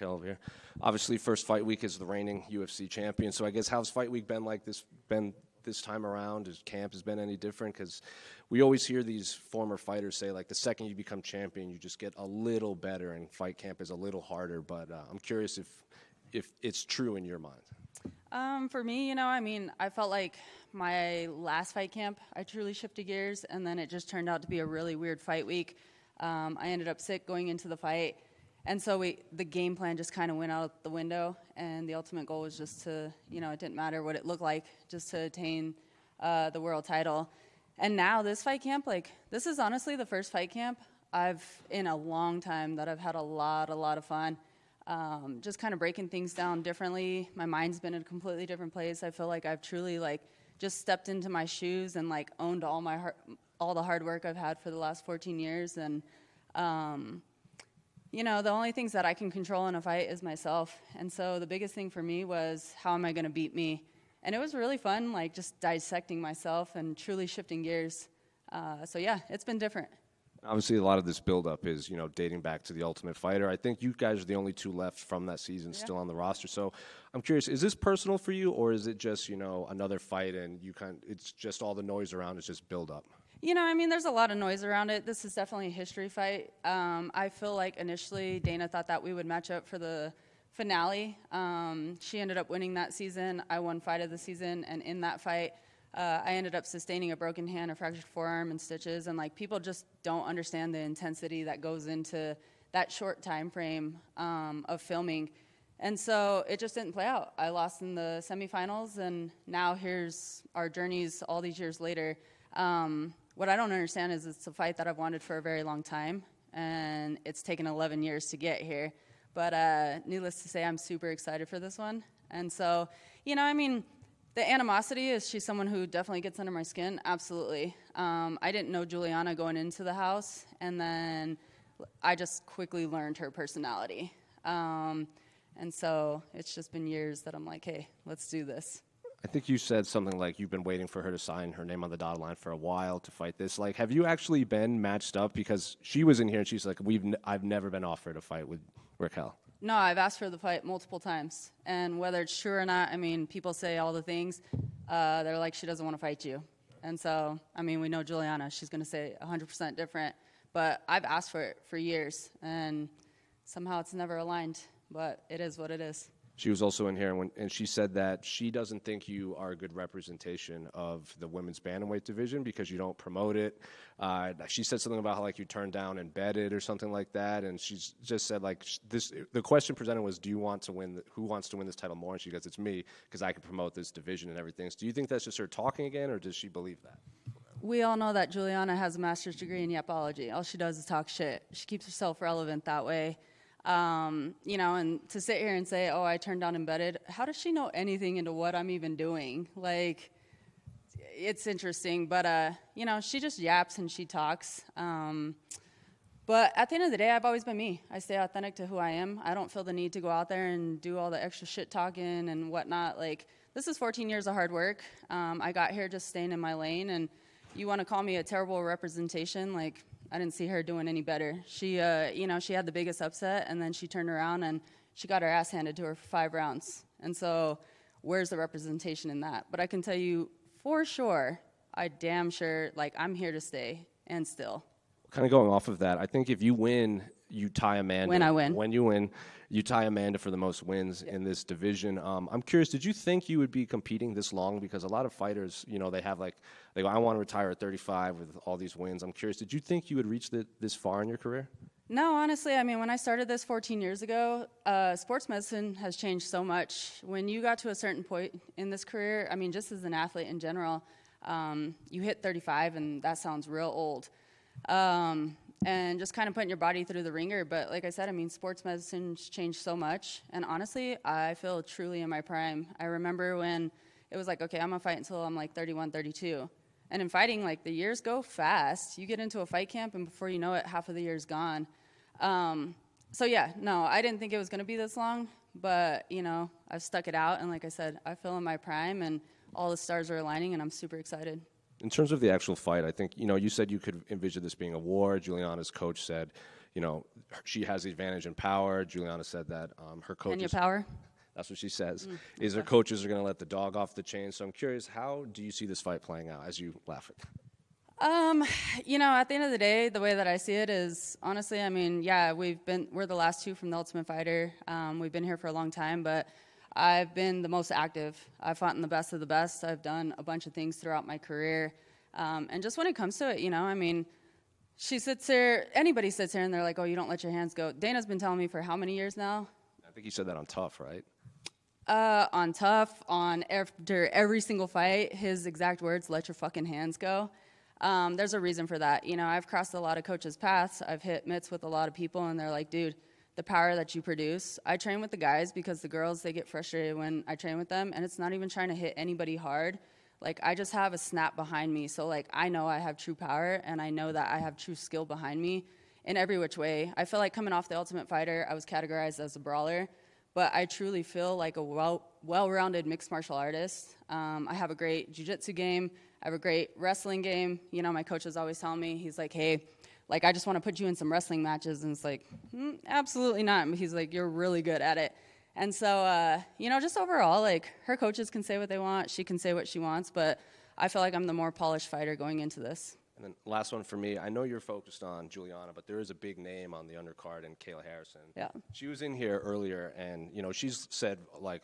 Raquel over here. Obviously, first fight week is the reigning UFC champion. So I guess how's fight week been this time around? Has camp has been any different? Because we always hear these former fighters say, like, the second you become champion, you just get a little better, and fight camp is a little harder. But I'm curious if it's true in your mind. For me, I felt like my last fight camp, I truly shifted gears, and then it just turned out to be a really weird fight week. I ended up sick going into the fight, and so the game plan just kind of went out the window, and the ultimate goal was just to, it didn't matter what it looked like, just to attain the world title. And now this fight camp, this is honestly the first fight camp in a long time that I've had a lot of fun. Just kind of breaking things down differently. My mind's been in a completely different place. I feel like I've truly just stepped into my shoes and owned all the hard work I've had for the last 14 years. And, the only things that I can control in a fight is myself. And so the biggest thing for me was, how am I going to beat me? And it was really fun, just dissecting myself and truly shifting gears. So yeah, it's been different. Obviously, a lot of this buildup is, dating back to The Ultimate Fighter. I think you guys are the only two left from that season still on the roster. So I'm curious, is this personal for you, or is it just, another fight and it's just all the noise around, it's just buildup? There's a lot of noise around it. This is definitely a history fight. I feel like initially Dana thought that we would match up for the finale. She ended up winning that season. I won fight of the season, and in that fight, I ended up sustaining a broken hand, a fractured forearm, and stitches. And people just don't understand the intensity that goes into that short time frame of filming. And so it just didn't play out. I lost in the semifinals, and now here's our journeys all these years later. What I don't understand is it's a fight that I've wanted for a very long time, and it's taken 11 years to get here. But needless to say, I'm super excited for this one. And so, the animosity, is she someone who definitely gets under my skin? Absolutely. I didn't know Julianna going into the house, and then I just quickly learned her personality. And so it's just been years that I'm like, hey, let's do this. I think you said something like you've been waiting for her to sign her name on the dotted line for a while to fight this. Have you actually been matched up? Because she was in here and she's like, I've never been offered a fight with Raquel. No, I've asked for the fight multiple times. And whether it's true or not, people say all the things. They're like, she doesn't want to fight you. And so, we know Julianna. She's going to say 100% different. But I've asked for it for years, and somehow it's never aligned. But it is what it is. She was also in here, and she said that she doesn't think you are a good representation of the women's bantamweight division because you don't promote it. She said something about how you turned down Embedded or something like that, and she's just said the question presented was, who wants to win this title more? And she goes, it's me, because I can promote this division and everything. So do you think that's just her talking again, or does she believe that? We all know that Julianna has a master's degree in yapology. All she does is talk shit. She keeps herself relevant that way. And to sit here and say, I turned down Embedded, how does she know anything into what I'm even doing? It's interesting, but, she just yaps and she talks. But at the end of the day, I've always been me. I stay authentic to who I am. I don't feel the need to go out there and do all the extra shit talking and whatnot. This is 14 years of hard work. I got here just staying in my lane, and you want to call me a terrible representation, I didn't see her doing any better. She, she had the biggest upset, and then she turned around and she got her ass handed to her for 5 rounds. And so where's the representation in that? But I can tell you for sure, I'm here to stay and still. Kind of going off of that, I think if you win, you tie Amanda. When I win. When you win, you tie Amanda for the most wins in this division. I'm curious, did you think you would be competing this long? Because a lot of fighters, they have they go, I want to retire at 35 with all these wins. I'm curious, did you think you would reach this far in your career? No, honestly, when I started this 14 years ago, sports medicine has changed so much. When you got to a certain point in this career, just as an athlete in general, you hit 35 and that sounds real old. And just kind of putting your body through the ringer. But like I said, sports medicine's changed so much. And honestly, I feel truly in my prime. I remember when it was okay, I'm going to fight until I'm 31, 32. And in fighting, the years go fast. You get into a fight camp, and before you know it, half of the year's gone. So yeah, no, I didn't think it was going to be this long. But, I've stuck it out. And like I said, I feel in my prime, and all the stars are aligning, and I'm super excited. In terms of the actual fight, I think, you said you could envision this being a war. Julianna's coach said, she has the advantage in power. Julianna said that her coaches... And your power? That's what she says. Is her coaches are going to let the dog off the chain. So I'm curious, how do you see this fight playing out as you laugh at it? At the end of the day, the way that I see it is, honestly, we're the last two from the Ultimate Fighter. We've been here for a long time, but I've been the most active. I've fought in the best of the best. I've done a bunch of things throughout my career. And just when it comes to it, she sits there, anybody sits there and they're like, oh, you don't let your hands go. Dana's been telling me for how many years now? I think you said that on Tough, right? On Tough, after every single fight, his exact words, let your fucking hands go. There's a reason for that. I've crossed a lot of coaches' paths. I've hit mitts with a lot of people, and they're like, dude, the power that you produce. I train with the guys because the girls, they get frustrated when I train with them, and it's not even trying to hit anybody hard. Like, I just have a snap behind me. So, I know I have true power, and I know that I have true skill behind me in every which way. I feel like coming off the Ultimate Fighter, I was categorized as a brawler, but I truly feel like a well-rounded mixed martial artist. I have a great jiu-jitsu game. I have a great wrestling game. My coach is always telling me, he's like, hey, I just want to put you in some wrestling matches. And it's like, absolutely not. He's like, you're really good at it. And so, just overall, her coaches can say what they want. She can say what she wants. But I feel like I'm the more polished fighter going into this. And then last one for me. I know you're focused on Julianna, but there is a big name on the undercard in Kayla Harrison. Yeah. She was in here earlier, and, she's said,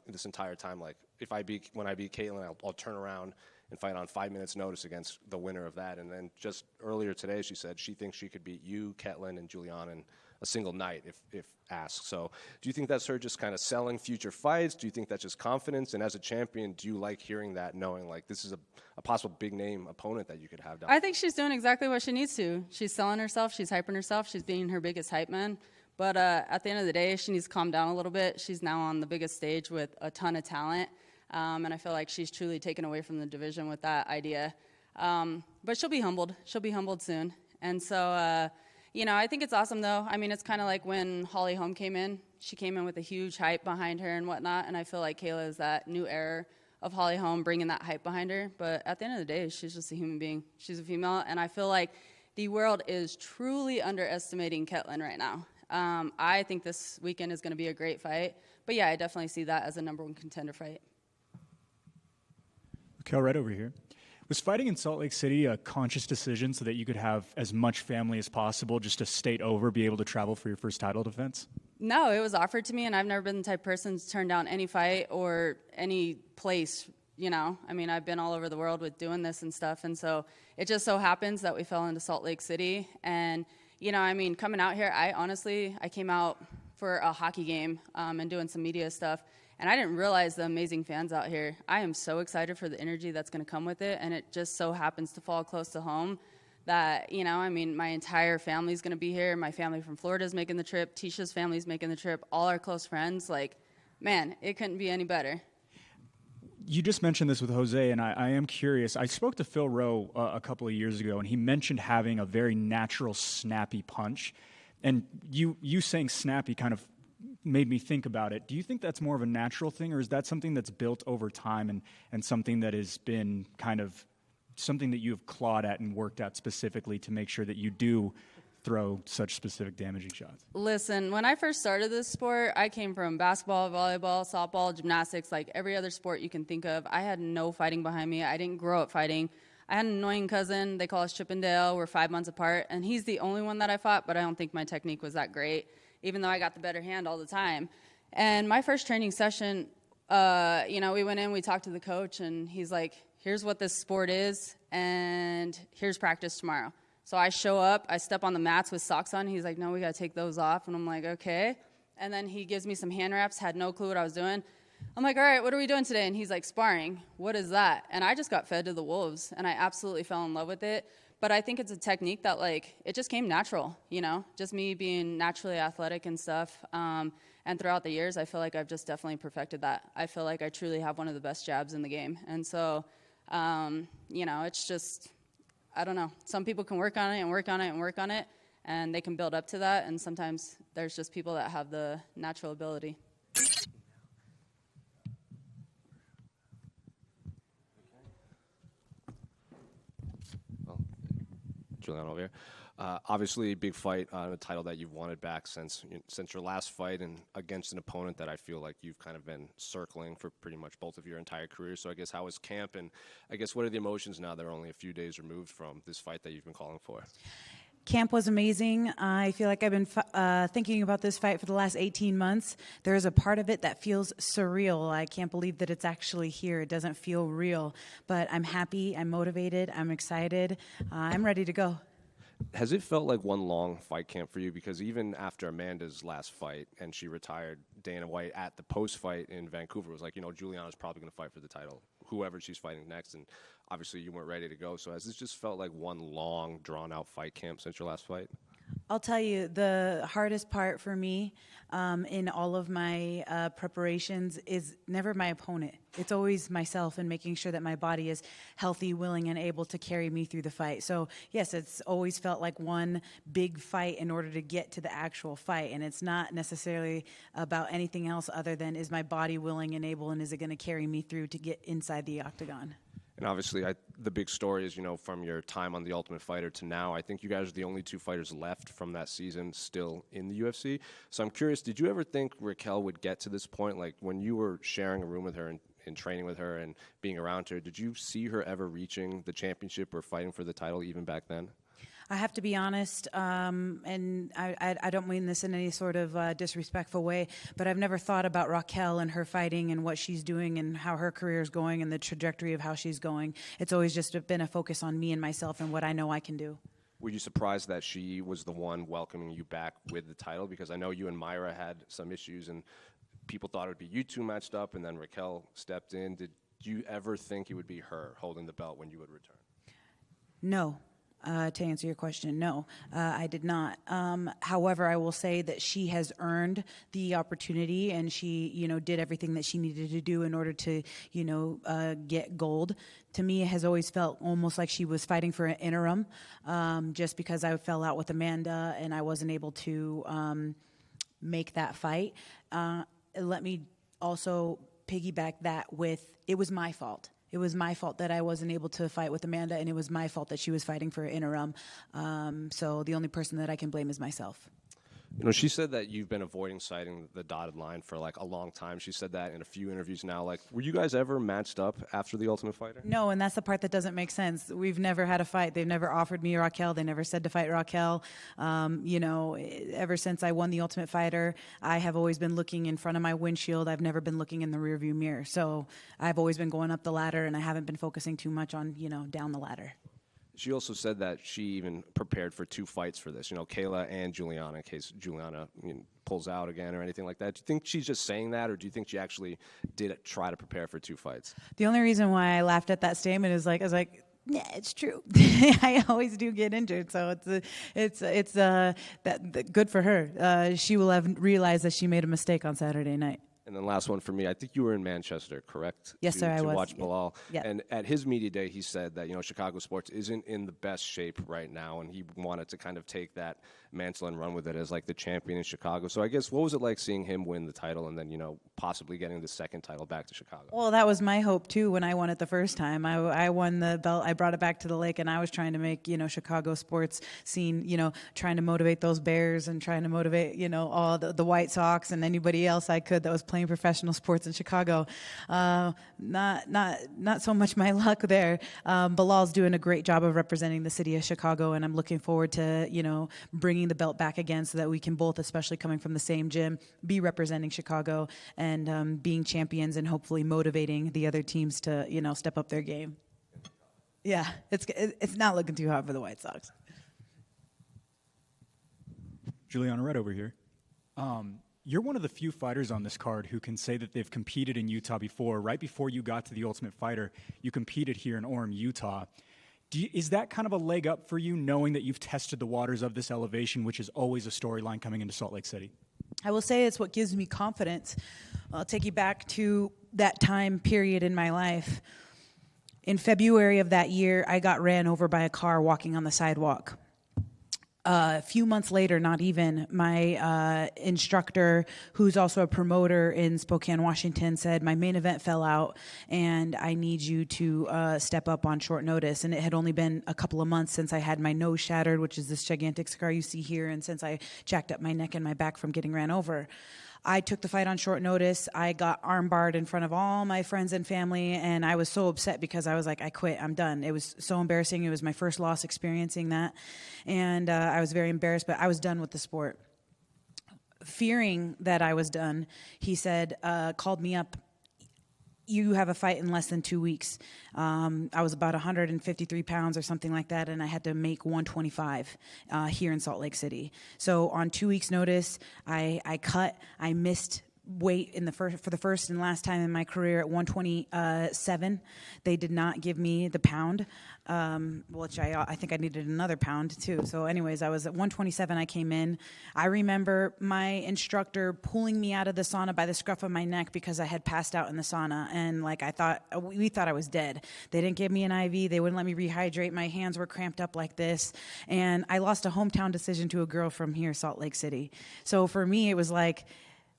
this entire time, when I beat Caitlin, I'll turn around and fight on 5 minutes' notice against the winner of that. And then just earlier today, she said she thinks she could beat you, Ketlin, and Julianna in a single night if asked. So do you think that's her just kind of selling future fights? Do you think that's just confidence? And as a champion, do you like hearing that, knowing this is a possible big-name opponent that you could have down? I think she's doing exactly what she needs to. She's selling herself. She's hyping herself. She's being her biggest hype man. But at the end of the day, she needs to calm down a little bit. She's now on the biggest stage with a ton of talent. And I feel like she's truly taken away from the division with that idea. But she'll be humbled. She'll be humbled soon. And so, I think it's awesome, though. It's kind of like when Holly Holm came in. She came in with a huge hype behind her and whatnot. And I feel like Kayla is that new era of Holly Holm bringing that hype behind her. But at the end of the day, she's just a human being. She's a female. And I feel like the world is truly underestimating Ketlin right now. I think this weekend is going to be a great fight. But, yeah, I definitely see that as a number one contender fight. Raquel, right over here. Was fighting in Salt Lake City a conscious decision so that you could have as much family as possible, just a state over, be able to travel for your first title defense? No, it was offered to me, and I've never been the type of person to turn down any fight or any place, I've been all over the world with doing this and stuff, and so it just so happens that we fell into Salt Lake City. And, coming out here, I came out for a hockey game and doing some media stuff. And I didn't realize the amazing fans out here. I am so excited for the energy that's going to come with it, and it just so happens to fall close to home that, my entire family's going to be here. My family from Florida is making the trip. Tisha's family's making the trip. All our close friends. Man, it couldn't be any better. You just mentioned this with Jose, and I am curious. I spoke to Phil Rowe a couple of years ago, and he mentioned having a very natural, snappy punch. And you saying snappy kind of made me think about it. Do you think that's more of a natural thing, or is that something that's built over time and something that has been kind of something that you have clawed at and worked at specifically to make sure that you do throw such specific damaging shots? Listen, when I first started this sport, I came from basketball, volleyball, softball, gymnastics, every other sport you can think of. I had no fighting behind me. I didn't grow up fighting. I had an annoying cousin. They call us Chip and Dale. We're 5 months apart, and he's the only one that I fought, but I don't think my technique was that great, even though I got the better hand all the time. And my first training session, we went in, we talked to the coach, and he's like, here's what this sport is, and here's practice tomorrow. So I show up, I step on the mats with socks on. He's like, no, we got to take those off. And I'm like, okay. And then he gives me some hand wraps, had no clue what I was doing. I'm like, all right, what are we doing today? And he's like, sparring. What is that? And I just got fed to the wolves, and I absolutely fell in love with it. But I think it's a technique that, it just came natural, just me being naturally athletic and stuff. And throughout the years, I feel like I've just definitely perfected that. I feel like I truly have one of the best jabs in the game. And so, it's just, I don't know. Some people can work on it and work on it and work on it, and they can build up to that. And sometimes there's just people that have the natural ability. Julianna over here. Obviously, big fight on a title that you've wanted back since your last fight, and against an opponent that I feel like you've kind of been circling for pretty much both of your entire career. So I guess how was camp, and I guess what are the emotions now that are only a few days removed from this fight that you've been calling for? Camp was amazing. I feel like I've been thinking about this fight for the last 18 months. There is a part of it that feels surreal. I can't believe that it's actually here. It doesn't feel real. But I'm happy, I'm motivated, I'm excited. I'm ready to go. Has it felt like one long fight camp for you? Because even after Amanda's last fight and she retired, Dana White at the post-fight in Vancouver was like, Julianna's probably going to fight for the title, whoever she's fighting next. And obviously you weren't ready to go. So has this just felt like one long, drawn-out fight camp since your last fight? I'll tell you, the hardest part for me in all of my preparations is never my opponent. It's always myself and making sure that my body is healthy, willing, and able to carry me through the fight. So, yes, it's always felt like one big fight in order to get to the actual fight. And it's not necessarily about anything else other than is my body willing and able, and is it going to carry me through to get inside the octagon? And obviously, the big story is, from your time on The Ultimate Fighter to now, I think you guys are the only two fighters left from that season still in the UFC. So I'm curious, did you ever think Raquel would get to this point? Like, when you were sharing a room with her and training with her and being around her, did you see her ever reaching the championship or fighting for the title even back then? I have to be honest, and I don't mean this in any sort of disrespectful way, but I've never thought about Raquel and her fighting and what she's doing and how her career is going and the trajectory of how she's going. It's always just been a focus on me and myself and what I know I can do. Were you surprised that she was the one welcoming you back with the title? Because I know you and Myra had some issues, and people thought it would be you two matched up, and then Raquel stepped in. Did you ever think it would be her holding the belt when you would return? No. To answer your question, no, I did not. However, I will say that she has earned the opportunity, and she, did everything that she needed to do in order to, get gold. To me, it has always felt almost like she was fighting for an interim, just because I fell out with Amanda and I wasn't able to make that fight. Let me also piggyback that with, it was my fault. It was my fault that I wasn't able to fight with Amanda, and it was my fault that she was fighting for interim. So the only person that I can blame is myself. She said that you've been avoiding citing the dotted line for like a long time. She said that in a few interviews now. Like, were you guys ever matched up after The Ultimate Fighter? No, and that's the part that doesn't make sense. We've never had a fight. They've never offered me Raquel. They never said to fight Raquel. Ever since I won The Ultimate Fighter, I have always been looking in front of my windshield. I've never been looking in the rearview mirror. So I've always been going up the ladder, and I haven't been focusing too much on, down the ladder. She also said that she even prepared for two fights for this, Kayla and Julianna, in case Julianna pulls out again or anything like that. Do you think she's just saying that, or do you think she actually did try to prepare for two fights? The only reason why I laughed at that statement is I was like, yeah, it's true. I always do get injured, so it's good for her. She will have realized that she made a mistake on Saturday night. And then last one for me, I think you were in Manchester, correct? Yes, sir, I was. To watch Bilal. Yeah. And at his media day, he said that, Chicago sports isn't in the best shape right now, and he wanted to kind of take that mantle and run with it as like the champion in Chicago. So I guess, what was it like seeing him win the title and then, possibly getting the second title back to Chicago? Well, that was my hope, too, when I won it the first time. I won the belt. I brought it back to the lake, and I was trying to make, Chicago sports scene, trying to motivate those Bears and trying to motivate, all the White Sox and anybody else I could that was playing professional sports in Chicago. Not so much my luck there. Bilal's doing a great job of representing the city of Chicago, and I'm looking forward to, bringing the belt back again so that we can both, especially coming from the same gym, be representing Chicago and being champions and hopefully motivating the other teams to, step up their game. Yeah, it's not looking too hot for the White Sox. Julianna, right over here. You're one of the few fighters on this card who can say that they've competed in Utah before. Right before you got to The Ultimate Fighter, you competed here in Orem, Utah. Is that kind of a leg up for you, knowing that you've tested the waters of this elevation, which is always a storyline coming into Salt Lake City? I will say it's what gives me confidence. I'll take you back to that time period in my life. In February of that year, I got ran over by a car walking on the sidewalk. A few months later, not even, my instructor, who's also a promoter in Spokane, Washington, said, my main event fell out and I need you to step up on short notice. And it had only been a couple of months since I had my nose shattered, which is this gigantic scar you see here, and since I jacked up my neck and my back from getting ran over. I took the fight on short notice. I got armbarred in front of all my friends and family, and I was so upset because I was like, I quit, I'm done. It was so embarrassing. It was my first loss experiencing that, and I was very embarrassed, but I was done with the sport. Fearing that I was done, he said, called me up, you have a fight in less than 2 weeks. I was about 153 pounds or something like that, and I had to make 125 here in Salt Lake City. So on 2 weeks' notice, I missed weight for the first and last time in my career at 127. They did not give me the pound, which I think I needed another pound too. So anyways, I was at 127. I came in. I remember my instructor pulling me out of the sauna by the scruff of my neck because I had passed out in the sauna, and we thought I was dead. They didn't give me an IV. They wouldn't let me rehydrate. My hands were cramped up like this, and I lost a hometown decision to a girl from here, Salt Lake City. So for me, it was like,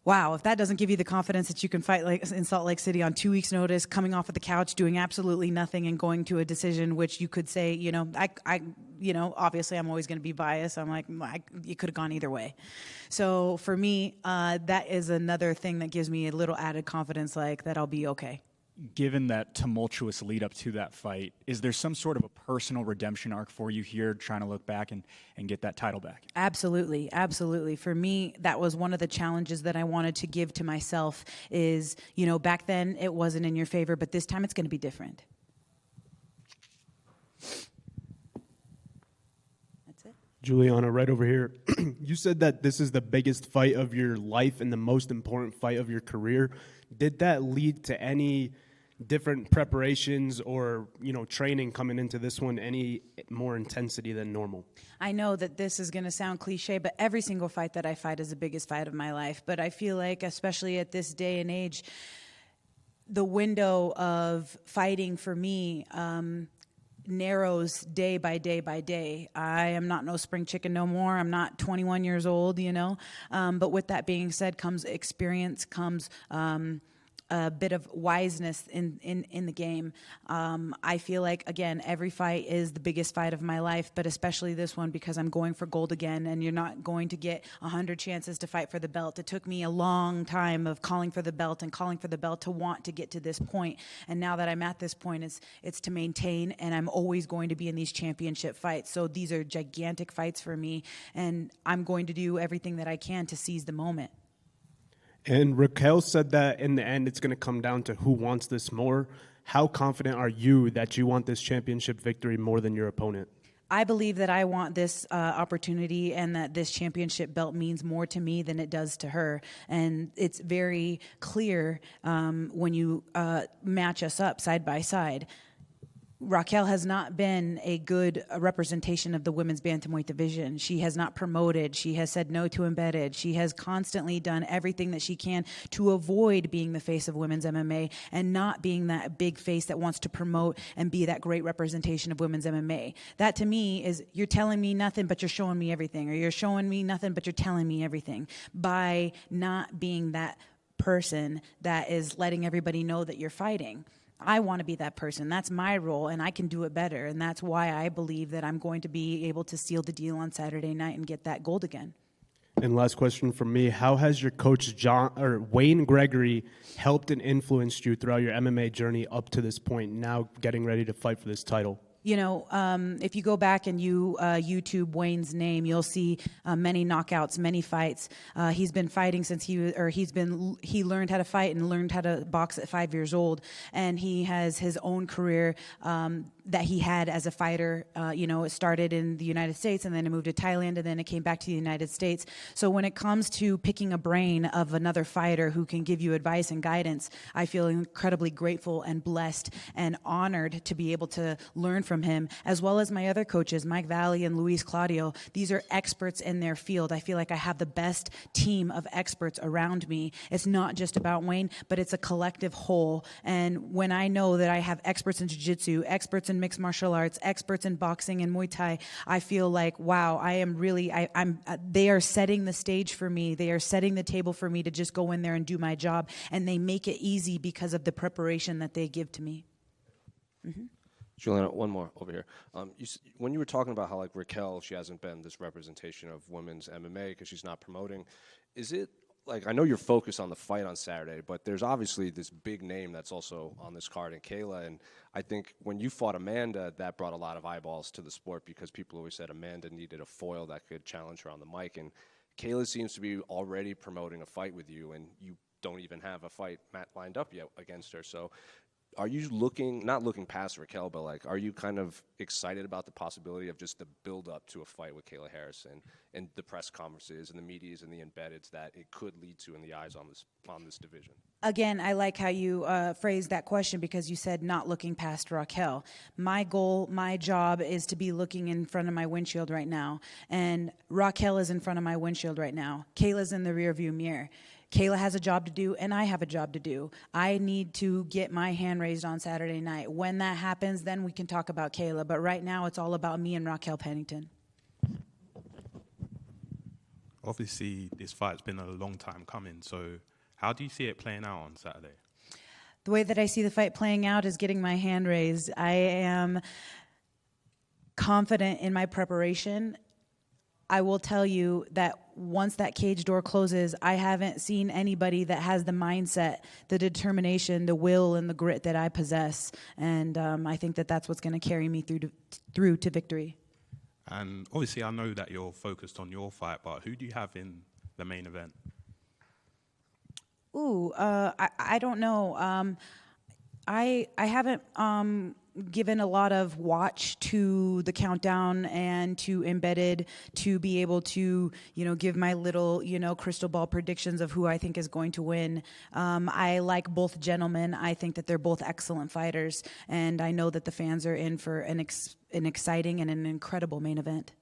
wow, if that doesn't give you the confidence that you can fight like in Salt Lake City on 2 weeks' notice, coming off of the couch, doing absolutely nothing, and going to a decision, which you could say, obviously I'm always going to be biased. I'm like, it could have gone either way. So for me, that is another thing that gives me a little added confidence, like that I'll be okay. Given that tumultuous lead up to that fight, is there some sort of a personal redemption arc for you here, trying to look back and get that title back? Absolutely, absolutely. For me, that was one of the challenges that I wanted to give to myself is, back then it wasn't in your favor, but this time it's going to be different. That's it. Julianna, right over here. You said that this is the biggest fight of your life and the most important fight of your career. Did that lead to any different preparations or, training coming into this one, any more intensity than normal? I know that this is going to sound cliche, but every single fight that I fight is the biggest fight of my life. But I feel like, especially at this day and age, the window of fighting for me narrows day by day by day. I am not no spring chicken no more. I'm not 21 years old, But with that being said comes experience, comes a bit of wiseness in the game. I feel like, again, every fight is the biggest fight of my life, but especially this one because I'm going for gold again, and you're not going to get 100 chances to fight for the belt. It took me a long time of calling for the belt to want to get to this point, and now that I'm at this point, it's to maintain, and I'm always going to be in these championship fights. So these are gigantic fights for me, and I'm going to do everything that I can to seize the moment. And Raquel said that in the end, it's going to come down to who wants this more. How confident are you that you want this championship victory more than your opponent? I believe that I want this opportunity and that this championship belt means more to me than it does to her. And it's very clear when you match us up side by side. Raquel has not been a good representation of the women's bantamweight division. She has not promoted. She has said no to embedded. She has constantly done everything that she can to avoid being the face of women's MMA and not being that big face that wants to promote and be that great representation of women's MMA. That to me is, you're telling me nothing, but you're showing me everything, or you're showing me nothing, but you're telling me everything, by not being that person that is letting everybody know that you're fighting. I want to be that person. That's my role, and I can do it better. And that's why I believe that I'm going to be able to seal the deal on Saturday night and get that gold again. And last question from me. How has your coach, Wayne Gregory, helped and influenced you throughout your MMA journey up to this point, now getting ready to fight for this title? If you go back and you YouTube Wayne's name, you'll see many knockouts, many fights. He's been fighting since he learned how to fight and learned how to box at 5 years old, and he has his own career that he had as a fighter. It started in the United States, and then it moved to Thailand, and then it came back to the United States. So when it comes to picking a brain of another fighter who can give you advice and guidance, I feel incredibly grateful and blessed and honored to be able to learn from him, as well as my other coaches, Mike Valley and Luis Claudio. These are experts in their field. I feel like I have the best team of experts around me. It's not just about Wayne, but it's a collective whole. And when I know that I have experts in jiu-jitsu, experts in in mixed martial arts, experts in boxing and Muay Thai, I feel like, wow, I am really, they are setting the stage for me. They are setting the table for me to just go in there and do my job. And they make it easy because of the preparation that they give to me. Mm-hmm. Julianna, one more over here. When you were talking about how, like, Raquel, she hasn't been this representation of women's MMA because she's not promoting, is it, like, I know you're focused on the fight on Saturday, but there's obviously this big name that's also on this card in Kayla, and I think when you fought Amanda, that brought a lot of eyeballs to the sport because people always said Amanda needed a foil that could challenge her on the mic, and Kayla seems to be already promoting a fight with you, and you don't even have a fight lined up yet against her, so are you not looking past Raquel, but, like, are you kind of excited about the possibility of just the build-up to a fight with Kayla Harrison and the press conferences and the medias and the embeddeds that it could lead to in the eyes on this division? Again, I like how you phrased that question because you said not looking past Raquel. My goal, my job is to be looking in front of my windshield right now. And Raquel is in front of my windshield right now. Kayla's in the rearview mirror. Kayla has a job to do, and I have a job to do. I need to get my hand raised on Saturday night. When that happens, then we can talk about Kayla. But right now, it's all about me and Raquel Pennington. Obviously, this fight's been a long time coming, so how do you see it playing out on Saturday? The way that I see the fight playing out is getting my hand raised. I am confident in my preparation. I will tell you that once that cage door closes, I haven't seen anybody that has the mindset, the determination, the will, and the grit that I possess. And I think that that's what's going to carry me through to victory. And obviously, I know that you're focused on your fight, but who do you have in the main event? I don't know. I haven't given a lot of watch to the countdown and to embedded to be able to, give my little, crystal ball predictions of who I think is going to win. I like both gentlemen. I think that they're both excellent fighters, and I know that the fans are in for an exciting and an incredible main event.